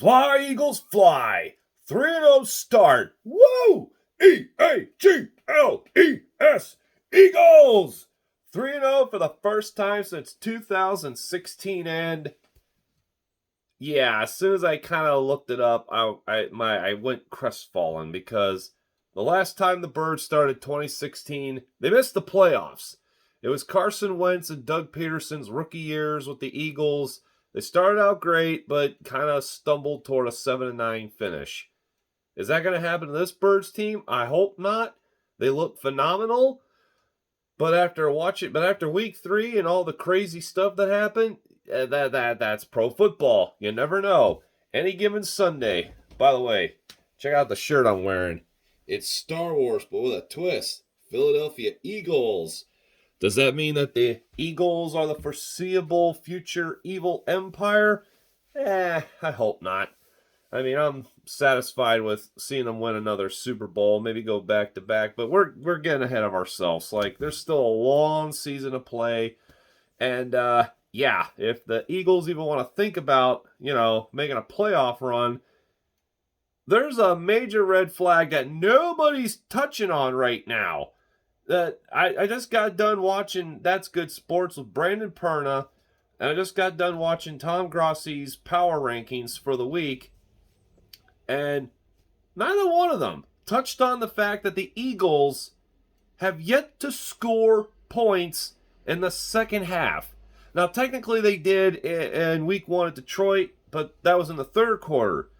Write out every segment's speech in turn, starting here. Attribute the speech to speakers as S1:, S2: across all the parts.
S1: Fly, Eagles, fly. 3-0 start. Woo! E-A-G-L-E-S. Eagles! 3-0 for the first time since 2016. And yeah, as soon as I kind of looked it up, I went crestfallen because the last time the Birds started 2016, they missed the playoffs. It was Carson Wentz and Doug Peterson's rookie years with the Eagles. They started out great, but kind of stumbled toward a 7-9 finish. Is that going to happen to this Birds team? I hope not. They look phenomenal. But after week 3 and all the crazy stuff that happened, that's pro football. You never know. Any given Sunday. By the way, check out the shirt I'm wearing. It's Star Wars, but with a twist. Philadelphia Eagles. Does that mean that the Eagles are the foreseeable future evil empire? I hope not. I mean, I'm satisfied with seeing them win another Super Bowl, maybe go back-to-back, but we're getting ahead of ourselves. Like, there's still a long season to play, and yeah, if the Eagles even want to think about, making a playoff run, there's a major red flag that nobody's touching on right now. That I just got done watching That's Good Sports with Brandon Perna, and I just got done watching Tom Grossi's power rankings for the week, and neither one of them touched on the fact that the Eagles have yet to score points in the second half. Now, technically they did in week 1 at Detroit, but that was in the third quarter.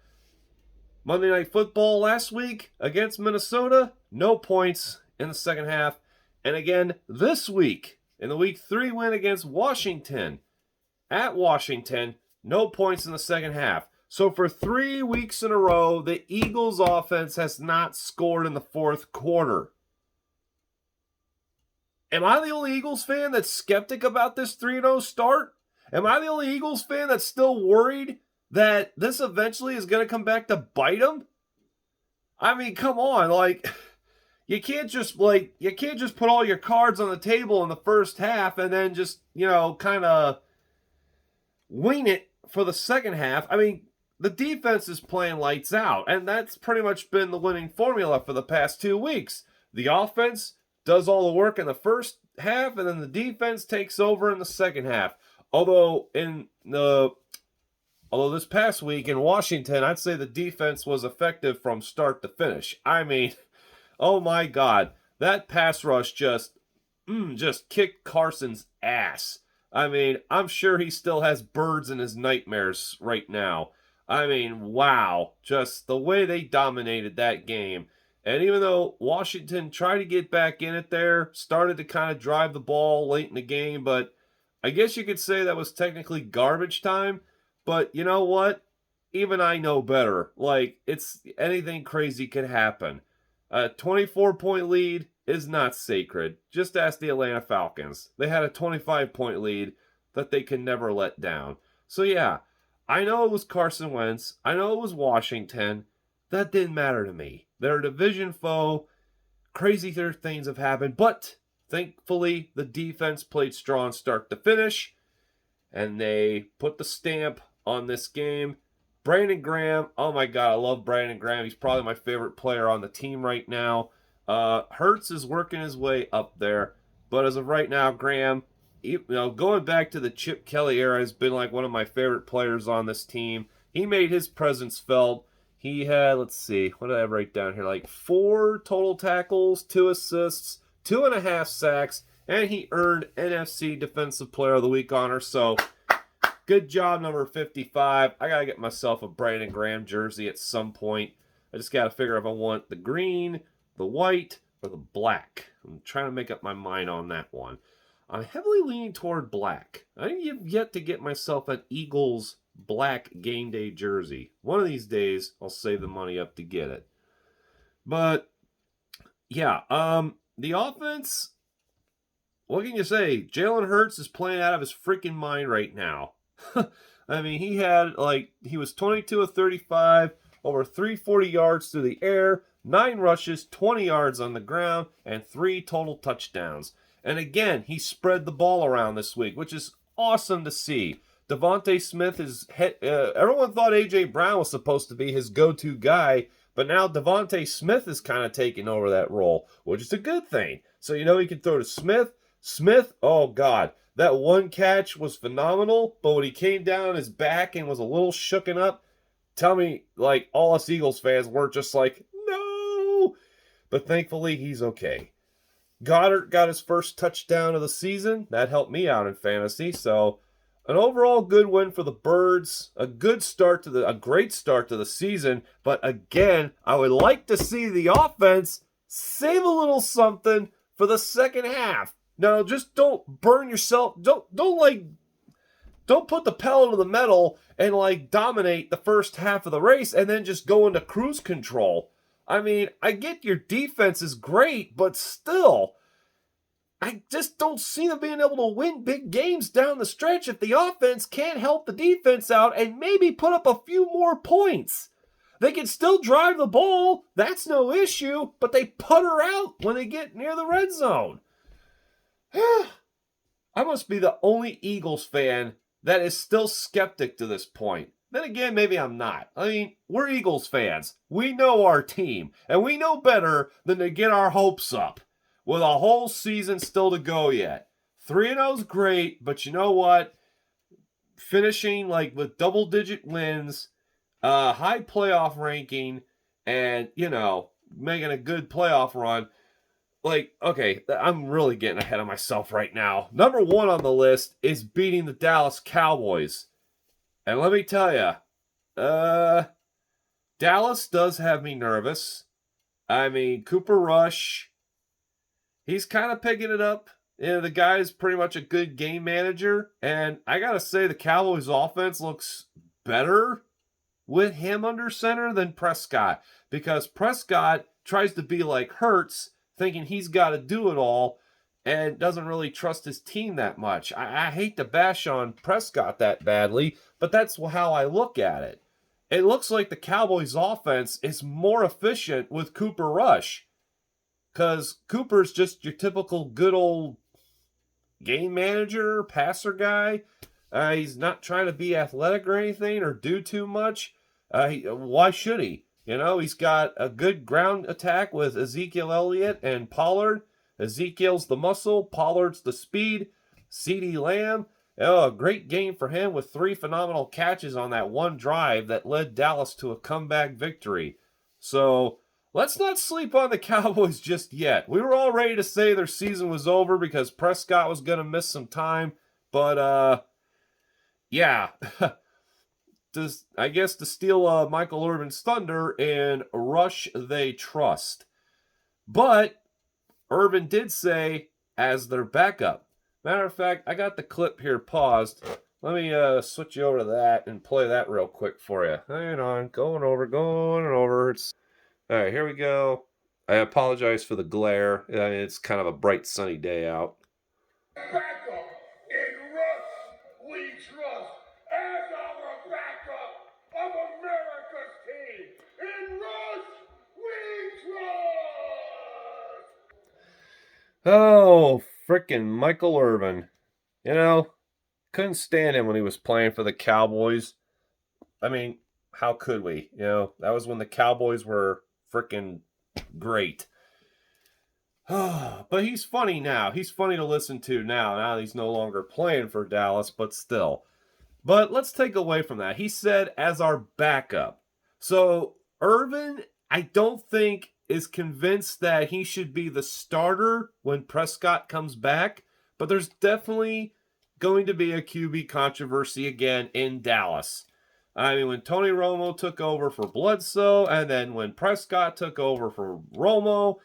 S1: Monday Night Football last week against Minnesota, no points in the second half. And again, this week, in the week 3 win against Washington, at Washington, no points in the second half. So for 3 weeks in a row, the Eagles offense has not scored in the fourth quarter. Am I the only Eagles fan that's skeptic about this 3-0 start? Am I the only Eagles fan that's still worried that this eventually is going to come back to bite them? I mean, come on, you can't just put all your cards on the table in the first half and then just, kind of wing it for the second half. I mean, the defense is playing lights out, and that's pretty much been the winning formula for the past 2 weeks. The offense does all the work in the first half, and then the defense takes over in the second half. Although this past week in Washington, I'd say the defense was effective from start to finish. I mean, oh my God, that pass rush just kicked Carson's ass. I mean, I'm sure he still has birds in his nightmares right now. I mean, wow, just the way they dominated that game. And even though Washington tried to get back in it there, started to kind of drive the ball late in the game, but I guess you could say that was technically garbage time. But you know what? Even I know better. It's anything crazy could happen. A 24-point lead is not sacred. Just ask the Atlanta Falcons. They had a 25-point lead that they can never let down. So yeah, I know it was Carson Wentz. I know it was Washington. That didn't matter to me. They're a division foe. Crazy things have happened. But thankfully, the defense played strong start to finish. And they put the stamp on this game. Brandon Graham, oh my God, I love Brandon Graham. He's probably my favorite player on the team right now. Hurtz is working his way up there. But as of right now, Graham, going back to the Chip Kelly era, has been like one of my favorite players on this team. He made his presence felt. He had, let's see, what did I write down here? 4 total tackles, 2 assists, 2.5 sacks, and he earned NFC Defensive Player of the Week honor. So, good job, number 55. I got to get myself a Brandon Graham jersey at some point. I just got to figure if I want the green, the white, or the black. I'm trying to make up my mind on that one. I'm heavily leaning toward black. I have yet to get myself an Eagles black game day jersey. One of these days, I'll save the money up to get it. But, yeah, the offense, what can you say? Jalen Hurtz is playing out of his freaking mind right now. I mean, he was 22 of 35, over 340 yards through the air, 9 rushes, 20 yards on the ground, and 3 total touchdowns. And again, he spread the ball around this week, which is awesome to see. Devontae Smith is everyone thought A.J. Brown was supposed to be his go-to guy, but now Devontae Smith is kind of taking over that role, which is a good thing. So, he can throw to Smith. Smith, oh, God, that one catch was phenomenal, but when he came down his back and was a little shooken up, tell me, like, all us Eagles fans weren't just like, no! But thankfully, he's okay. Goddard got his first touchdown of the season. That helped me out in fantasy, so an overall good win for the Birds. A great start to the season. But again, I would like to see the offense save a little something for the second half. Now, just don't burn yourself. Don't put the pedal to the metal and dominate the first half of the race and then just go into cruise control. I mean, I get your defense is great, but still, I just don't see them being able to win big games down the stretch if the offense can't help the defense out and maybe put up a few more points. They can still drive the ball, that's no issue, but they putter out when they get near the red zone. I must be the only Eagles fan that is still skeptic to this point. Then again, maybe I'm not. I mean, we're Eagles fans. We know our team, and we know better than to get our hopes up with a whole season still to go yet. 3-0 is great, but you know what? Finishing with double-digit wins, high playoff ranking, and, making a good playoff run. Okay, I'm really getting ahead of myself right now. Number 1 on the list is beating the Dallas Cowboys. And let me tell you, Dallas does have me nervous. I mean, Cooper Rush, he's kind of picking it up. The guy's pretty much a good game manager. And I got to say, the Cowboys' offense looks better with him under center than Prescott. Because Prescott tries to be like Hurtz, thinking he's got to do it all, and doesn't really trust his team that much. I hate to bash on Prescott that badly, but that's how I look at it. It looks like the Cowboys' offense is more efficient with Cooper Rush, because Cooper's just your typical good old game manager, passer guy. He's not trying to be athletic or anything or do too much. Why should he? He's got a good ground attack with Ezekiel Elliott and Pollard. Ezekiel's the muscle, Pollard's the speed. CeeDee Lamb, a great game for him with 3 phenomenal catches on that one drive that led Dallas to a comeback victory. So let's not sleep on the Cowboys just yet. We were all ready to say their season was over because Prescott was going to miss some time. But, yeah. I guess to steal Michael Irvin's thunder, in Rush they trust. But Irvin did say as their backup. Matter of fact, I got the clip here paused. Let me switch you over to that and play that real quick for you. Hang on, going over. All right, here we go. I apologize for the glare. It's kind of a bright, sunny day out.
S2: Backup in Rush we trust as our backup of America's team. In Rush we trust.
S1: Oh, frickin' Michael Irvin. Couldn't stand him when he was playing for the Cowboys. I mean, how could we? That was when the Cowboys were frickin' great. But he's funny now. He's funny to listen to now. Now he's no longer playing for Dallas, but still. But let's take away from that. He said as our backup. So Irvin, I don't think, is convinced that he should be the starter when Prescott comes back. But there's definitely going to be a QB controversy again in Dallas. I mean, when Tony Romo took over for Bledsoe, and then when Prescott took over for Romo,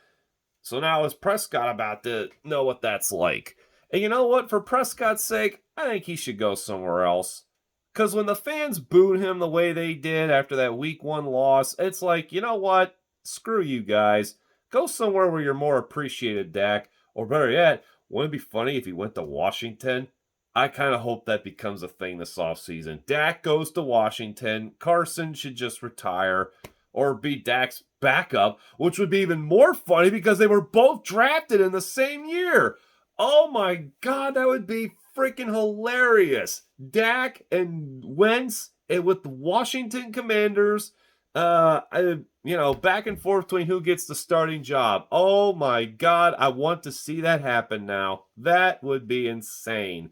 S1: so now is Prescott about to know what that's like? And you know what? For Prescott's sake, I think he should go somewhere else. Because when the fans booed him the way they did after that Week 1 loss, it's like, you know what? Screw you guys. Go somewhere where you're more appreciated, Dak. Or better yet, wouldn't it be funny if he went to Washington? I kind of hope that becomes a thing this offseason. Dak goes to Washington. Carson should just retire or be Dak's backup, which would be even more funny because they were both drafted in the same year. Oh my God, that would be freaking hilarious. Dak and Wentz and with the Washington Commanders, back and forth between who gets the starting job. Oh my God, I want to see that happen now. That would be insane.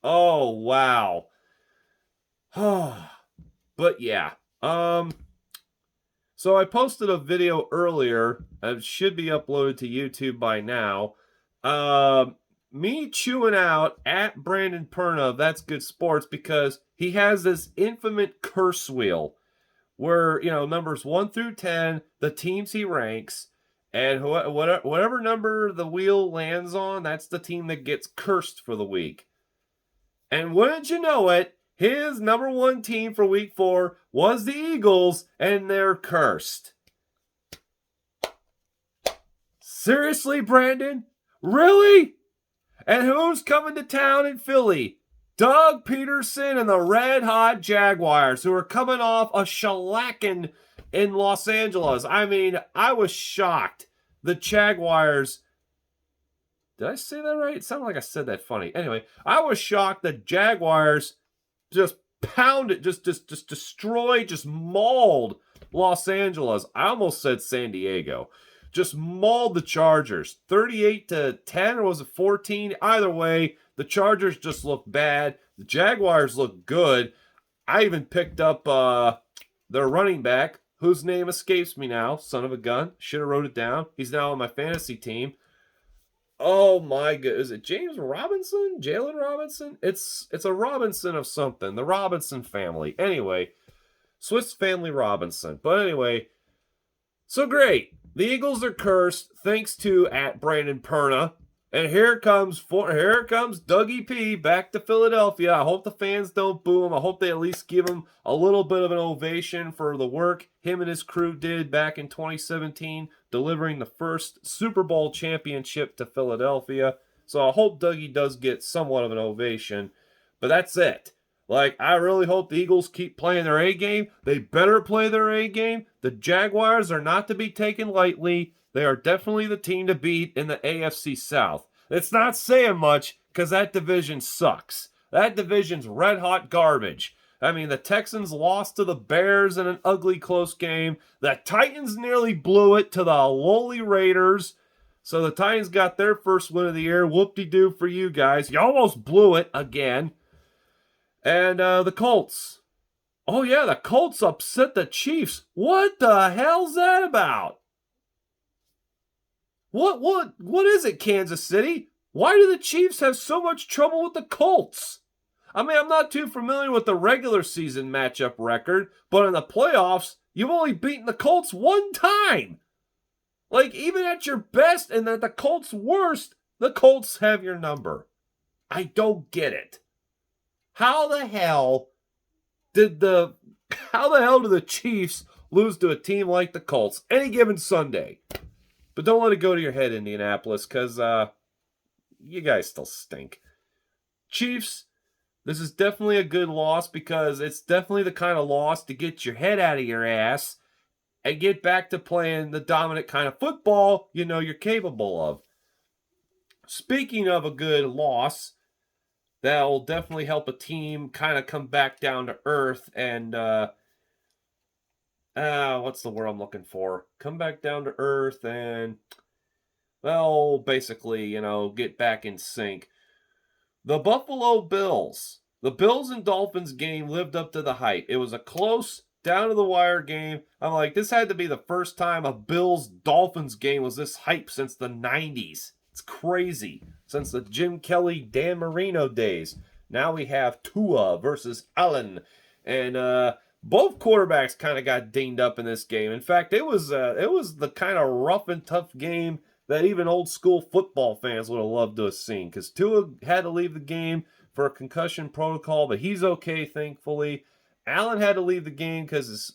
S1: Oh, wow. But yeah. So I posted a video earlier. It should be uploaded to YouTube by now. Me chewing out at Brandon Perna of That's Good Sports because he has this infamous curse wheel where, numbers 1 through 10, the teams he ranks, and whatever number the wheel lands on, that's the team that gets cursed for the week. And wouldn't you know it, his number 1 team for week 4 was the Eagles, and they're cursed. Seriously, Brandon? Really? And who's coming to town in Philly? Doug Peterson and the Red Hot Jaguars, who are coming off a shellacking in Los Angeles. I mean, I was shocked. The Jaguars... Did I say that right? It sounded like I said that funny. Anyway, I was shocked that Jaguars just pounded, just destroyed, just mauled Los Angeles. I almost said San Diego. Just mauled the Chargers. 38-10, or was it 14? Either way, the Chargers just look bad. The Jaguars look good. I even picked up their running back, whose name escapes me now. Son of a gun. Should have wrote it down. He's now on my fantasy team. Oh my god, is it James Robinson? Jalen Robinson? It's a Robinson of something. The Robinson family. Anyway, Swiss Family Robinson. But anyway, so great. The Eagles are cursed thanks to at Brandon Perna. And here comes Dougie P back to Philadelphia. I hope the fans don't boo him. I hope they at least give him a little bit of an ovation for the work him and his crew did back in 2017, delivering the first Super Bowl championship to Philadelphia. So I hope Dougie does get somewhat of an ovation. But that's it. Like, I really hope the Eagles keep playing their A game. They better play their A game. The Jaguars are not to be taken lightly. They are definitely the team to beat in the AFC South. It's not saying much because that division sucks. That division's red-hot garbage. I mean, the Texans lost to the Bears in an ugly close game. The Titans nearly blew it to the lowly Raiders. So the Titans got their first win of the year. Whoop-de-doo for you guys. You almost blew it again. And the Colts. Oh, yeah, the Colts upset the Chiefs. What the hell's that about? What is it, Kansas City? Why do the Chiefs have so much trouble with the Colts? I mean, I'm not too familiar with the regular season matchup record, but in the playoffs, you've only beaten the Colts 1 time. Like, even at your best and at the Colts' worst, the Colts have your number. I don't get it. How the hell do the Chiefs lose to a team like the Colts any given Sunday? But don't let it go to your head, Indianapolis, because you guys still stink. Chiefs, this is definitely a good loss because it's definitely the kind of loss to get your head out of your ass and get back to playing the dominant kind of football you know you're capable of. Speaking of a good loss, that will definitely help a team kind of come back down to earth and what's the word I'm looking for? Come back down to earth and, well, basically, get back in sync. The Buffalo Bills. The Bills and Dolphins game lived up to the hype. It was a close, down-to-the-wire game. I'm like, this had to be the first time a Bills-Dolphins game was this hype since the 90s. It's crazy. Since the Jim Kelly, Dan Marino days. Now we have Tua versus Allen. And, both quarterbacks kind of got dinged up in this game. In fact, it was the kind of rough and tough game that even old school football fans would have loved to have seen. Because Tua had to leave the game for a concussion protocol, but he's okay, thankfully. Allen had to leave the game because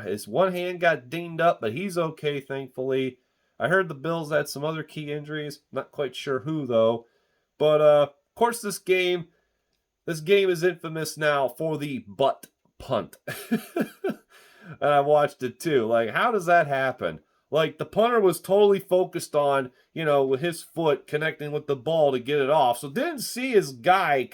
S1: his one hand got dinged up, but he's okay, thankfully. I heard the Bills had some other key injuries. Not quite sure who, though. But, of course, this game is infamous now for the butt punt. And I watched it too. Like, how does that happen? Like, the punter was totally focused on, with his foot connecting with the ball to get it off. So didn't see his guy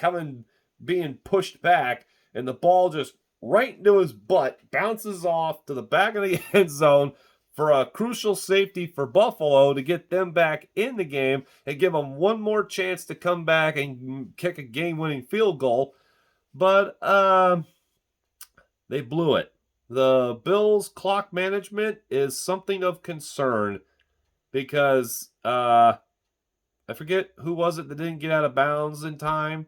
S1: being pushed back, and the ball just right into his butt, bounces off to the back of the end zone for a crucial safety for Buffalo to get them back in the game and give them one more chance to come back and kick a game-winning field goal. But they blew it. The Bills' clock management is something of concern because I forget who was it that didn't get out of bounds in time.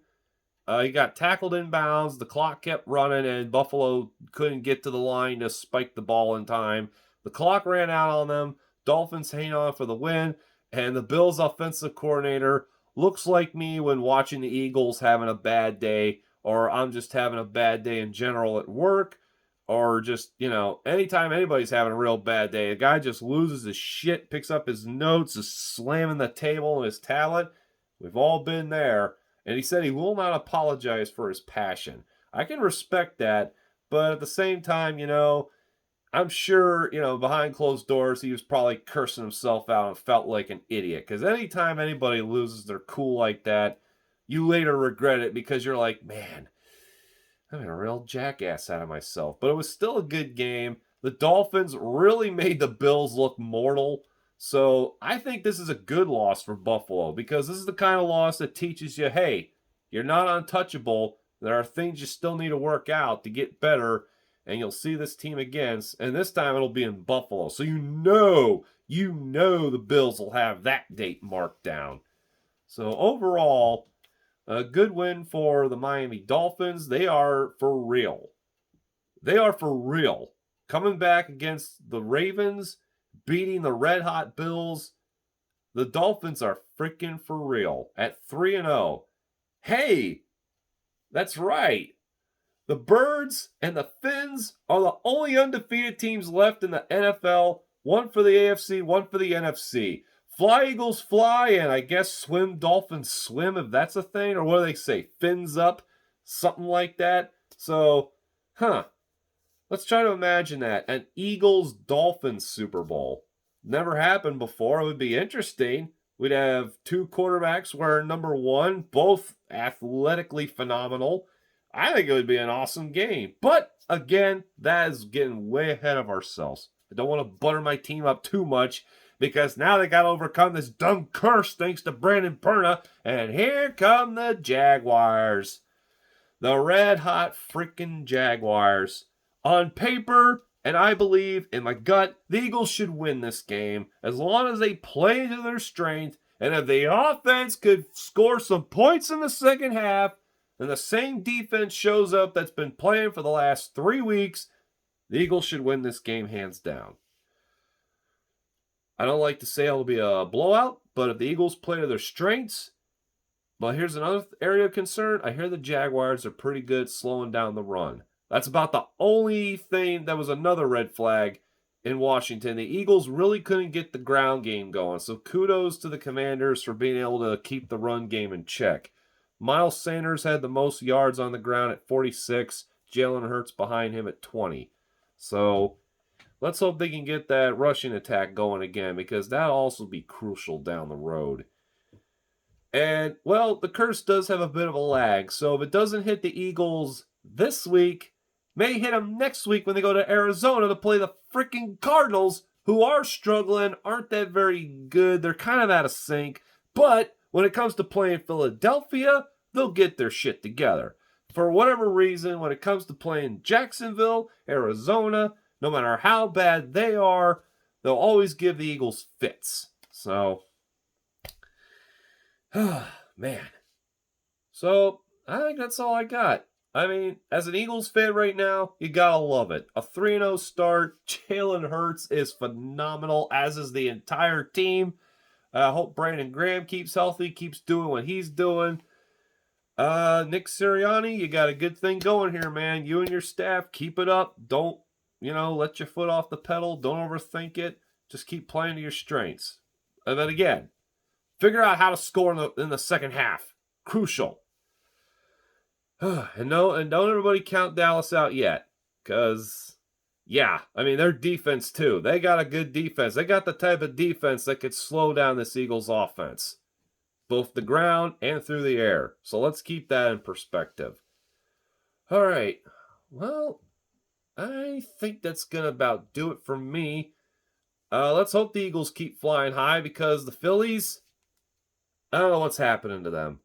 S1: He got tackled in bounds, the clock kept running, and Buffalo couldn't get to the line to spike the ball in time. The clock ran out on them. Dolphins hang on for the win, and the Bills' offensive coordinator looks like me when watching the Eagles having a bad day, or I'm just having a bad day in general at work, or just, anytime anybody's having a real bad day, a guy just loses his shit, picks up his notes, is slamming the table and his tablet. We've all been there. And he said he will not apologize for his passion. I can respect that, but at the same time, I'm sure, behind closed doors, he was probably cursing himself out and felt like an idiot. Because anytime anybody loses their cool like that, you later regret it because you're like, man, I'm a real jackass out of myself. But it was still a good game. The Dolphins really made the Bills look mortal. So I think this is a good loss for Buffalo because this is the kind of loss that teaches you, hey, you're not untouchable. There are things you still need to work out to get better, and you'll see this team again. And this time it'll be in Buffalo. So you know the Bills will have that date marked down. So overall, a good win for the Miami Dolphins. They are for real. Coming back against the Ravens, beating the red-hot Bills. The Dolphins are freaking for real at 3-0. Hey, that's right. The Birds and the Finns are the only undefeated teams left in the NFL. One for the AFC, one for the NFC. Fly, Eagles, fly, and I guess swim, Dolphins, swim, if that's a thing. Or what do they say? Fins up? Something like that. So, let's try to imagine that. An Eagles-Dolphins Super Bowl. Never happened before. It would be interesting. We'd have two quarterbacks where number one, both athletically phenomenal. I think it would be an awesome game. But, again, that is getting way ahead of ourselves. I don't want to butter my team up too much because now they got to overcome this dumb curse thanks to Brandon Perna. And here come the Jaguars. The red-hot freaking Jaguars. On paper, and I believe in my gut, the Eagles should win this game as long as they play to their strength. And if the offense could score some points in the second half, and the same defense shows up that's been playing for the last 3 weeks, the Eagles should win this game hands down. I don't like to say it'll be a blowout, but if the Eagles play to their strengths, but here's another area of concern. I hear the Jaguars are pretty good at slowing down the run. That's about the only thing that was another red flag in Washington. The Eagles really couldn't get the ground game going, so kudos to the Commanders for being able to keep the run game in check. Miles Sanders had the most yards on the ground at 46, Jalen Hurtz behind him at 20. So let's hope they can get that rushing attack going again because that'll also be crucial down the road. And, well, the curse does have a bit of a lag, so if it doesn't hit the Eagles this week, may hit them next week when they go to Arizona to play the freaking Cardinals, who are struggling, aren't that very good. They're kind of out of sync. But when it comes to playing Philadelphia, they'll get their shit together. For whatever reason, when it comes to playing Jacksonville, Arizona, no matter how bad they are, they'll always give the Eagles fits. So, man. So, I think that's all I got. I mean, as an Eagles fan right now, you gotta love it. A 3-0 start. Jalen Hurtz is phenomenal, as is the entire team. I hope Brandon Graham keeps healthy, keeps doing what he's doing. Nick Sirianni, you got a good thing going here, man. You and your staff, keep it up. Don't, let your foot off the pedal. Don't overthink it. Just keep playing to your strengths. And then again, figure out how to score in the second half. Crucial. And don't everybody count Dallas out yet, because Yeah, I mean, their defense, too. They got a good defense. They got the type of defense that could slow down this Eagles offense, both the ground and through the air. So let's keep that in perspective. All right. Well, I think that's going to about do it for me. Let's hope the Eagles keep flying high because the Phillies, I don't know what's happening to them.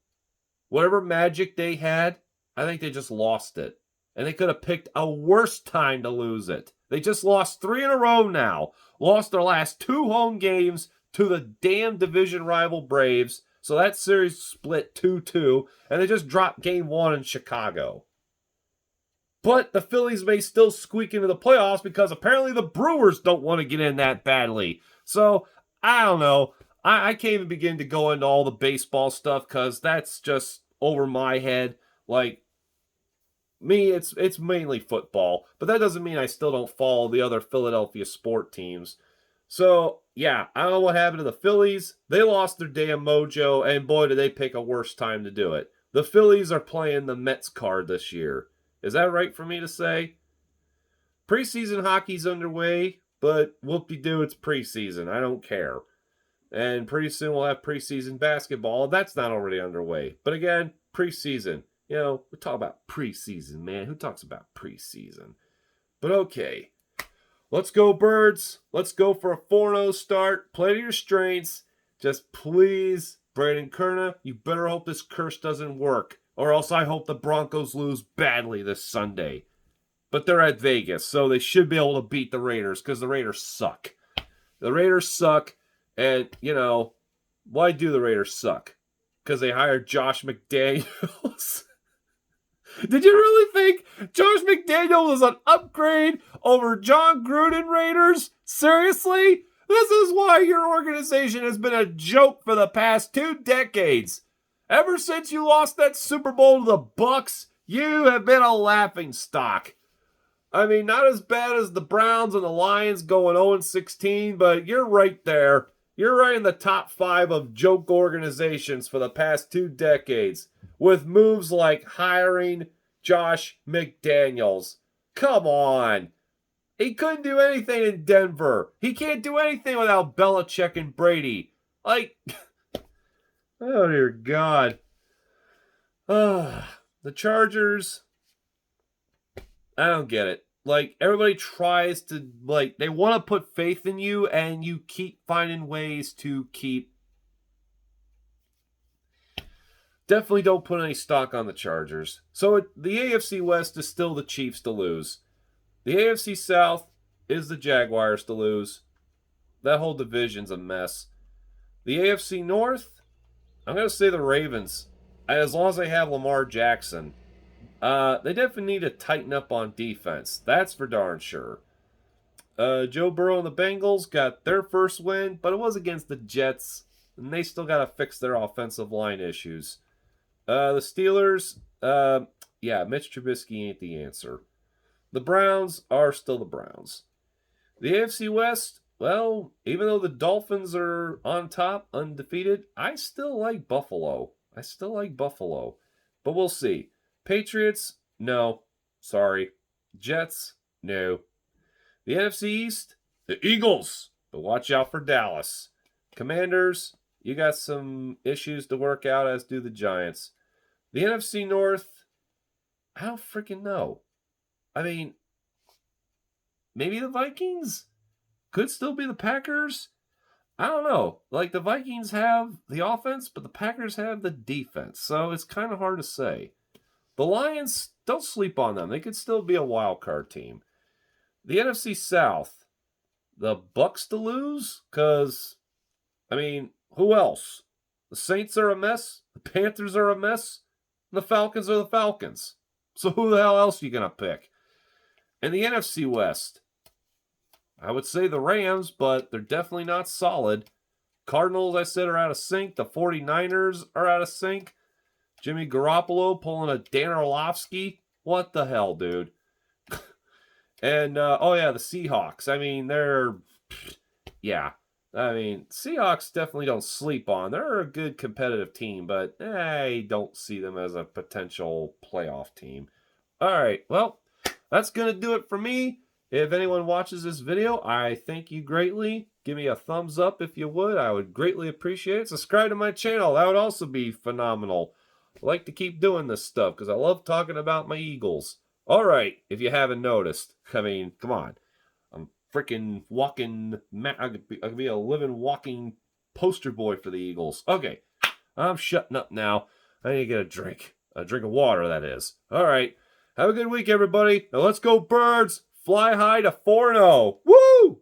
S1: Whatever magic they had, I think they just lost it. And they could have picked a worse time to lose it. They just lost 3 in a row now. Lost their last 2 home games to the damn division rival Braves. So that series split 2-2. And they just dropped game 1 in Chicago. But the Phillies may still squeak into the playoffs because apparently the Brewers don't want to get in that badly. So, I don't know. I can't even begin to go into all the baseball stuff because that's just over my head. Like, me, it's mainly football. But that doesn't mean I still don't follow the other Philadelphia sport teams. So, yeah, I don't know what happened to the Phillies. They lost their damn mojo, and boy, did they pick a worse time to do it. The Phillies are playing the Mets card this year. Is that right for me to say? Preseason hockey's underway, but whoop-de-doo, it's preseason. I don't care. And pretty soon we'll have preseason basketball. That's not already underway. But again, preseason. You know, we talk about preseason, man. Who talks about preseason? But okay. Let's go, Birds. Let's go for a 4-0 start. Play to your strengths. Just please, Braden Kerna, you better hope this curse doesn't work. Or else I hope the Broncos lose badly this Sunday. But they're at Vegas, so they should be able to beat the Raiders because the Raiders suck. The Raiders suck, and, you know, why do the Raiders suck? Because they hired Josh McDaniels? Did you really think Josh McDaniels was an upgrade over John Gruden Raiders? Seriously? This is why your organization has been a joke for the past 2 decades. Ever since you lost that Super Bowl to the Bucs, you have been a laughingstock. I mean, not as bad as the Browns and the Lions going 0-16, but you're right there. You're right in the top 5 of joke organizations for the past 2 decades, with moves like hiring Josh McDaniels. Come on. He couldn't do anything in Denver. He can't do anything without Belichick and Brady. Like, oh dear God. The Chargers, I don't get it. Like, everybody tries to, like, they want to put faith in you, and you keep finding ways to keep. Definitely don't put any stock on the Chargers. So the AFC West is still the Chiefs to lose. The AFC South is the Jaguars to lose. That whole division's a mess. The AFC North, I'm going to say the Ravens. As long as they have Lamar Jackson. They definitely need to tighten up on defense. That's for darn sure. Joe Burrow and the Bengals got their first win, but it was against the Jets, and they still got to fix their offensive line issues. The Steelers, Mitch Trubisky ain't the answer. The Browns are still the Browns. The AFC West, well, even though the Dolphins are on top, undefeated, I still like Buffalo. But we'll see. Patriots, no. Sorry. Jets, no. The NFC East, the Eagles. But watch out for Dallas. Commanders, you got some issues to work out, as do the Giants. The NFC North, I don't freaking know. I mean, maybe the Vikings? Could still be the Packers? I don't know. Like, the Vikings have the offense, but the Packers have the defense. So it's kind of hard to say. The Lions, don't sleep on them. They could still be a wild card team. The NFC South, the Bucks to lose? Because, I mean, who else? The Saints are a mess. The Panthers are a mess. And the Falcons are the Falcons. So who the hell else are you going to pick? And the NFC West, I would say the Rams, but they're definitely not solid. Cardinals, I said, are out of sync. The 49ers are out of sync. Jimmy Garoppolo pulling a Dan Orlovsky. What the hell, dude? And, the Seahawks. I mean, Seahawks definitely don't sleep on. They're a good competitive team, but I don't see them as a potential playoff team. All right, well, that's going to do it for me. If anyone watches this video, I thank you greatly. Give me a thumbs up if you would. I would greatly appreciate it. Subscribe to my channel. That would also be phenomenal. I like to keep doing this stuff because I love talking about my Eagles. All right, if you haven't noticed. I mean, come on. I'm freaking walking. I could be a living, walking poster boy for the Eagles. Okay, I'm shutting up now. I need to get a drink. A drink of water, that is. All right. Have a good week, everybody. Now let's go, Birds. Fly high to 4-0. Woo!